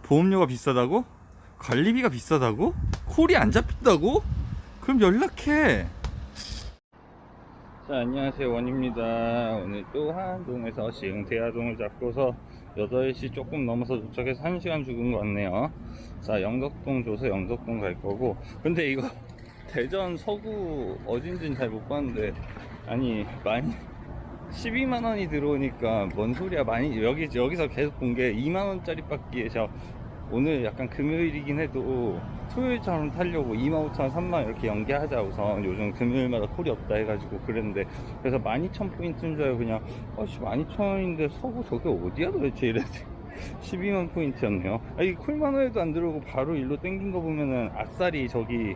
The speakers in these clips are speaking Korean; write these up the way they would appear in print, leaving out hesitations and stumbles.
보험료가 비싸다고? 관리비가 비싸다고? 콜이 안 잡힌다고? 그럼 연락해. 자, 안녕하세요, 원입니다. 오늘 또 한동에서 시흥대하동을 잡고서 8시 조금 넘어서 도착해서 1시간 죽은 것 같네요. 자, 영덕동 줘서 영덕동 갈 거고, 근데 이거 대전 서구 어딘지는 잘 못 봤는데, 아니 많이 12만원이 들어오니까 뭔 소리야. 많이 여기서 계속 본 게 2만원짜리 밖에. 제가 오늘 약간 금요일이긴 해도 토요일처럼 타려고 25,000원 3만원 이렇게 연계하자 우선. 요즘 금요일마다 콜이 없다 해가지고 그랬는데, 그래서 12,000포인트인 줄 알고 그냥 12,000원인데 서구 저게 어디야 도대체 이랬지. 12만 포인트였네요. 이 콜만원에도 안 들어오고 바로 일로 땡긴 거 보면은 아싸리 저기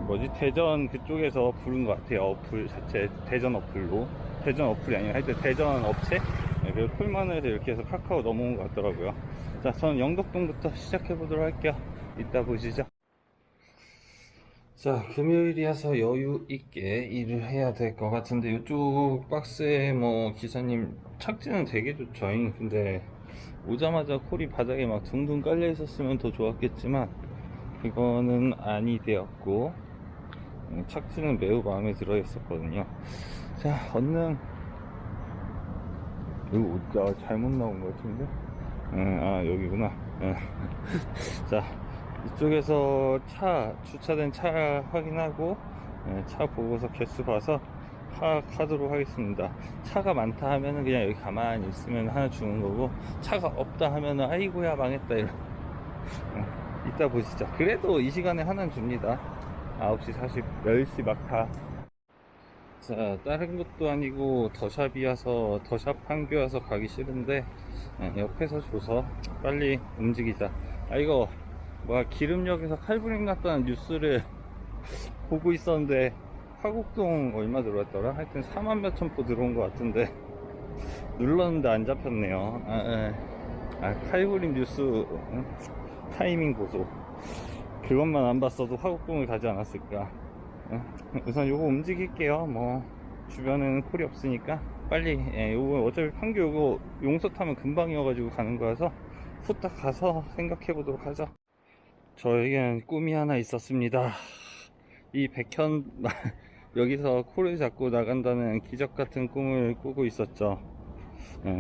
뭐지, 대전 그쪽에서 부른 것 같아요. 어플 자체 대전 어플로. 대전 어플이 아니라 하여튼 대전 업체. 네, 그래서 콜만원에서 이렇게 해서 카카오 넘어온 것 같더라고요. 자, 저는 영덕동부터 시작해 보도록 할게요. 이따 보시죠. 자, 금요일이어서 여유 있게 일을 해야 될 것 같은데, 이쪽 박스에 뭐 기사님 착지는 되게 좋죠. 근데 오자마자 콜이 바닥에 막 둥둥 깔려 있었으면 더 좋았겠지만 이거는 아니 되었고, 착지는 매우 마음에 들어 했었거든요. 자, 얼른 이거 잘못 나온 것 같은데. 아, 여기구나. 자, 이쪽에서 주차된 차 확인하고, 차 보고서 개수 봐서 파악하도록 하겠습니다. 차가 많다 하면은 그냥 여기 가만히 있으면 하나 주는 거고, 차가 없다 하면은 아이고야 망했다 이런. 이따 보시죠. 그래도 이 시간에 하나는 줍니다. 9시 40, 10시 막타. 자, 다른 것도 아니고 더샵이어서, 더샵 판교여서 가기 싫은데 옆에서 줘서 빨리 움직이자. 이거 뭐야, 기름역에서 칼부림 났다는 뉴스를 보고 있었는데 화곡동 얼마 들어왔더라? 하여튼 4만 몇천 포 들어온 것 같은데 눌렀는데 안 잡혔네요. 칼부림 뉴스 타이밍 보소. 그것만 안 봤어도 화곡동을 가지 않았을까. 우선 요거 움직일게요. 뭐 주변에는 콜이 없으니까 빨리. 요거 어차피 판교 요거 용서 타면 금방이어가지고 가는 거라서 후딱 가서 생각해 보도록 하죠. 저에겐 꿈이 하나 있었습니다. 이 백현 여기서 콜을 잡고 나간다는 기적 같은 꿈을 꾸고 있었죠.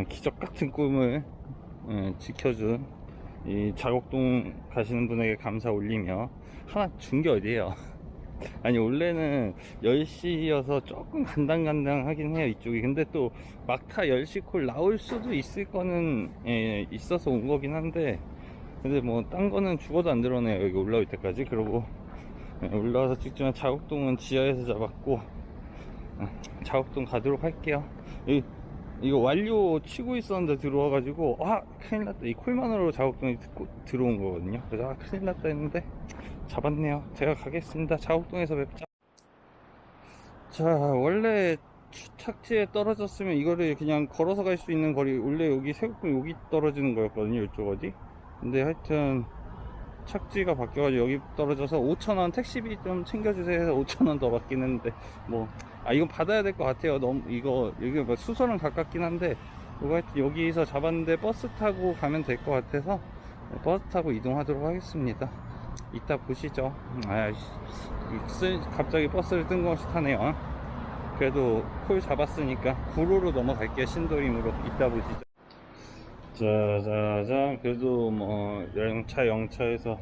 기적 같은 꿈을 지켜준 이 자곡동 가시는 분에게 감사 올리며, 하나 준 게 어디에요. 아니 원래는 10시여서 조금 간당간당 하긴 해요 이쪽이. 근데 또 막타 10시 콜 나올 수도 있을 거는 있어서 온 거긴 한데, 근데 뭐 딴 거는 죽어도 안 들어오네요 여기 올라올 때까지. 그러고 올라와서 찍지만 자곡동은 지하에서 잡았고, 자곡동 가도록 할게요. 이거 완료 치고 있었는데 들어와가지고 큰일 났다. 이 콜만으로 자곡동에 들어온 거거든요. 그래서 큰일 났다 했는데 잡았네요. 제가 가겠습니다. 자곡동에서 뵙자. 자, 원래 착지에 떨어졌으면 이거를 그냥 걸어서 갈 수 있는 거리, 원래 여기 세곡동 여기 떨어지는 거였거든요 이쪽 어디. 근데 하여튼 착지가 바뀌어가지고 여기 떨어져서 5,000원 택시비 좀 챙겨주세요 해서 5,000원 더 받긴 했는데, 뭐 이건 받아야 될 것 같아요. 너무 이거 여기 뭐 수서는 가깝긴 한데, 이거 하여튼 여기서 잡았는데 버스 타고 가면 될 것 같아서 버스 타고 이동하도록 하겠습니다. 이따 보시죠. 갑자기 버스를 뜬금없이 타네요. 그래도 콜 잡았으니까 구로로 넘어갈게요. 신도림으로. 이따 보시죠. 자자자, 그래도 뭐 영차에서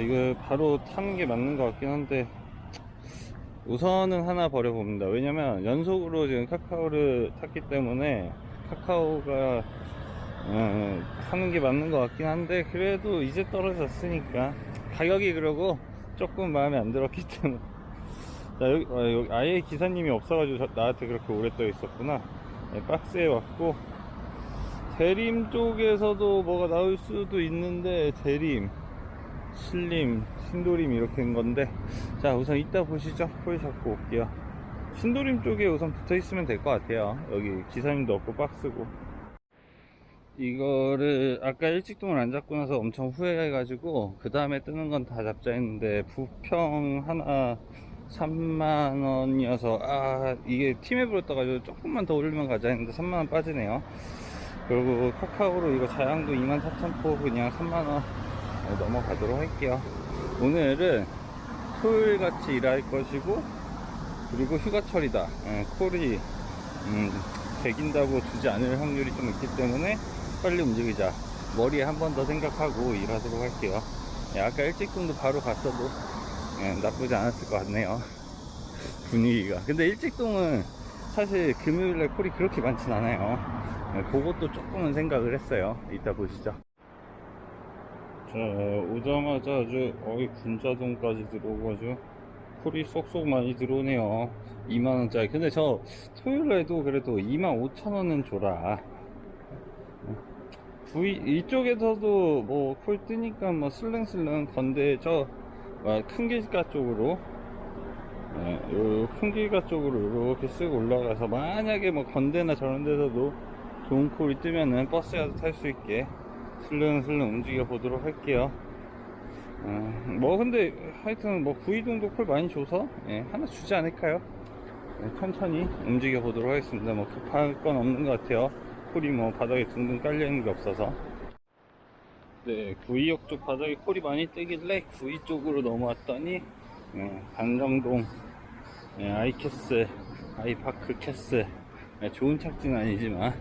이거 바로 타는 게 맞는 것 같긴 한데, 우선은 하나 버려봅니다. 왜냐면 연속으로 지금 카카오를 탔기 때문에 카카오가 하는 게 맞는 것 같긴 한데, 그래도 이제 떨어졌으니까 가격이 그러고 조금 마음에 안 들었기 때문에. 자, 여기 아예 기사님이 없어가지고 나한테 그렇게 오래 떠 있었구나. 박스에 왔고, 대림 쪽에서도 뭐가 나올 수도 있는데, 대림, 신림, 신도림 이렇게 된 건데, 자 우선 이따 보시죠. 콜 잡고 올게요. 신도림 쪽에 우선 붙어 있으면 될 것 같아요. 여기 기사님도 없고 박스고. 이거를 아까 일직동을 안 잡고 나서 엄청 후회해가지고 그 다음에 뜨는 건 다 잡자 했는데, 부평 하나 3만원이어서 이게 팀앱으로 떠가지고 조금만 더 올리면 가자 했는데 3만원 빠지네요. 그리고 카카오로 이거 자양도 24,000포 그냥 3만원 넘어가도록 할게요. 오늘은 토요일같이 일할 것이고, 그리고 휴가철이다. 콜이 배긴다고 주지 않을 확률이 좀 있기 때문에 빨리 움직이자. 머리에 한 번 더 생각하고 일하도록 할게요. 아까 일직동도 바로 갔어도 나쁘지 않았을 것 같네요, 분위기가. 근데 일직동은 사실 금요일날 콜이 그렇게 많진 않아요. 그것도 조금은 생각을 했어요. 이따 보시죠. 자, 오자마자 아주 군자동까지 들어오고 콜이 쏙쏙 많이 들어오네요. 2만원짜리. 근데 저 토요일날도 그래도 25,000원은 줘라. 이쪽에서도 뭐 콜 뜨니까 뭐 슬렁슬렁 건데, 저 큰 길가 쪽으로, 요 큰 길가 쪽으로 이렇게 쓱 올라가서, 만약에 뭐 건대나 저런 데서도 좋은 콜이 뜨면은 버스라도 탈 수 있게 슬렁슬렁 움직여 보도록 할게요. 뭐 근데 하여튼 뭐 구이동도 콜 많이 줘서 하나 주지 않을까요? 천천히 움직여 보도록 하겠습니다. 뭐 급할 건 없는 것 같아요. 콜이 뭐 바닥에 둥둥 깔려 있는 게 없어서. 네, 구이역 쪽 바닥에 콜이 많이 뜨길래 구이 쪽으로 넘어왔더니 단정동 아이캐스, 아이파크 캐스, 좋은 착지는 아니지만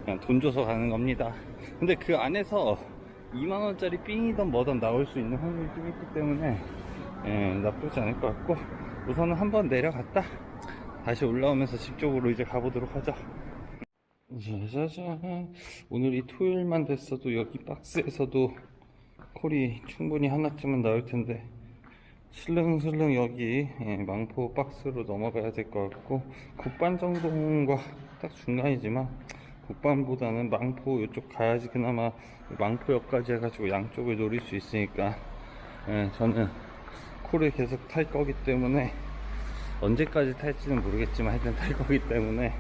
그냥 돈 줘서 가는 겁니다. 근데 그 안에서 2만원짜리 삥이던 뭐던 나올 수 있는 확률이 좀 있기 때문에 나쁘지 않을 것 같고, 우선은 한번 내려갔다 다시 올라오면서 집 쪽으로 이제 가보도록 하죠. 짜자잔, 오늘이 토요일만 됐어도 여기 박스에서도 콜이 충분히 하나쯤은 나올 텐데, 슬렁슬렁 여기 망포 박스로 넘어가야 될 것 같고, 국반정동과 딱 중간이지만 국반보다는 망포 이쪽 가야지 그나마 망포역까지 해가지고 양쪽을 노릴 수 있으니까, 저는 콜을 계속 탈 거기 때문에, 언제까지 탈지는 모르겠지만 하여튼 탈 거기 때문에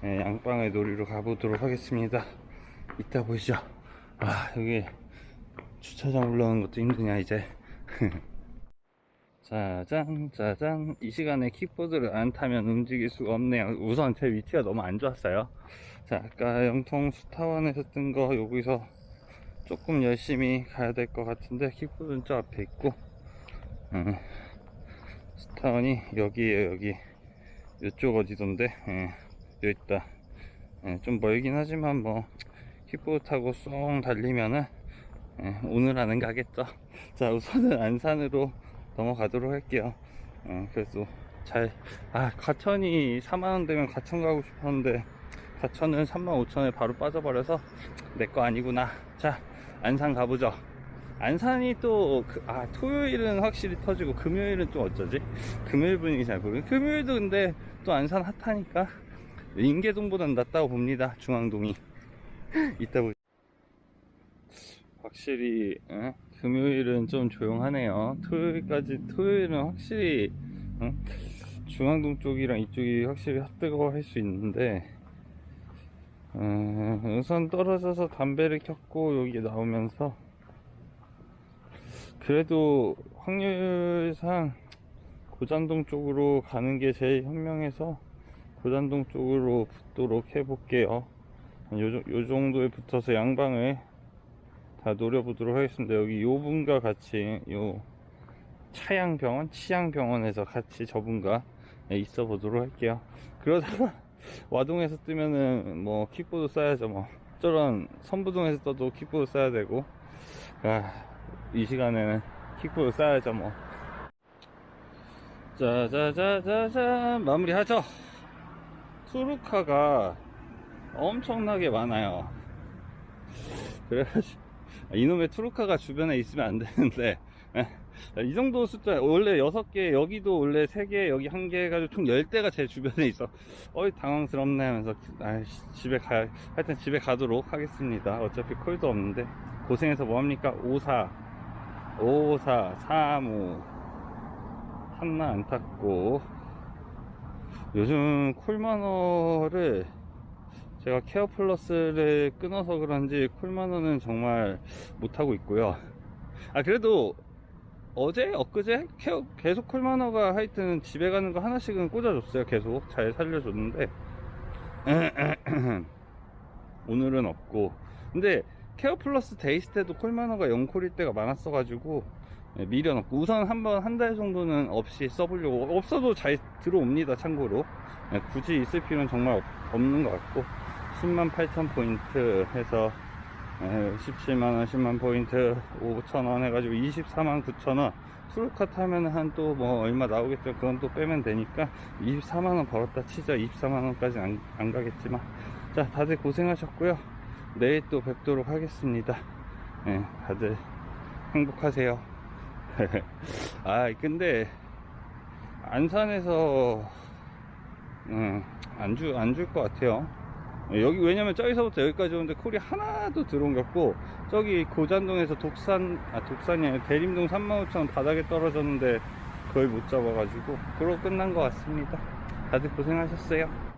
양방을 노리러 가보도록 하겠습니다. 이따 보시죠. 여기 주차장 올라오는 것도 힘드냐 이제. 짜잔 짜잔. 이 시간에 킥보드를 안 타면 움직일 수가 없네요. 우선 제 위치가 너무 안 좋았어요. 자, 아까 영통 스타원에서 뜬 거 여기서 조금 열심히 가야 될 것 같은데, 킥보드는 저 앞에 있고, 스타원이 여기에요. 여기 이쪽 어디던데, 여기 있다. 좀 멀긴 하지만 뭐 킥보드 타고 쏙 달리면은 오늘 안은 가겠죠. 자, 우선은 안산으로 넘어가도록 할게요. 그래도 가천이 4만원 되면 가천 가고 싶었는데, 가천은 35,000원에 바로 빠져버려서 내 거 아니구나. 자, 안산 가보죠. 안산이 또 토요일은 확실히 터지고 금요일은 좀 어쩌지? 금요일 분위기 잘 모르겠어요. 금요일도 근데 또 안산 핫하니까 인계동보다는 낫다고 봅니다. 중앙동이. 이따 보죠. 확실히 금요일은 좀 조용하네요. 토요일은 확실히 중앙동 쪽이랑 이쪽이 확실히 핫뜨거워 할 수 있는데, 우선 떨어져서 담배를 켰고 여기 나오면서 그래도 확률상 고잔동 쪽으로 가는 게 제일 현명해서 고잔동 쪽으로 붙도록 해볼게요. 요 정도에 붙어서 양방을 다 노려보도록 하겠습니다. 여기 요 분과 같이 요 치양병원에서 같이 저분과 있어 보도록 할게요. 그러다가 와동에서 뜨면은 뭐 킥보드 써야죠. 뭐 저런 선부동에서 떠도 킥보드 써야 되고, 이 시간에는 킥보드 써야죠 뭐. 자자자자자, 마무리하죠. 투루카가 엄청나게 많아요. 그래가지고 이놈의 투루카가 주변에 있으면 안 되는데, 이 정도 숫자, 원래 6개, 여기도 원래 3개, 여기 1개 해가지고 총 10대가 제 주변에 있어. 당황스럽네 하면서 하여튼 집에 가도록 하겠습니다. 어차피 콜도 없는데 고생해서 뭐합니까? 54 35 하나 안 탔고, 요즘 콜만어를 제가 케어 플러스를 끊어서 그런지 콜만어는 정말 못하고 있고요. 그래도 어제 엊그제 계속 콜만어가 하여튼 집에 가는 거 하나씩은 꽂아줬어요. 계속 잘 살려줬는데 오늘은 없고, 근데 케어 플러스 데이스 때도 콜마너가 0콜일 때가 많았어가지고 미련없고, 우선 한번 한 달 정도는 없이 써보려고. 없어도 잘 들어옵니다, 참고로. 굳이 있을 필요는 정말 없는 것 같고, 108,000포인트 해서 17만원 10만 포인트 5,000원 해가지고 249,000원. 트루카 타면 한 또 뭐 얼마 나오겠죠. 그건 또 빼면 되니까 24만원 벌었다 치자. 24만원까지 안 가겠지만. 자, 다들 고생하셨고요. 내일 또 뵙도록 하겠습니다. 다들 행복하세요. 아, 근데 안산에서 안 줄 것 같아요. 여기, 왜냐면 저기서부터 여기까지 오는데 콜이 하나도 들어온 게 없고, 저기 고잔동에서 독산이 아니라 대림동 35,000원 바닥에 떨어졌는데 거의 못 잡아가지고 그러고 끝난 것 같습니다. 다들 고생하셨어요.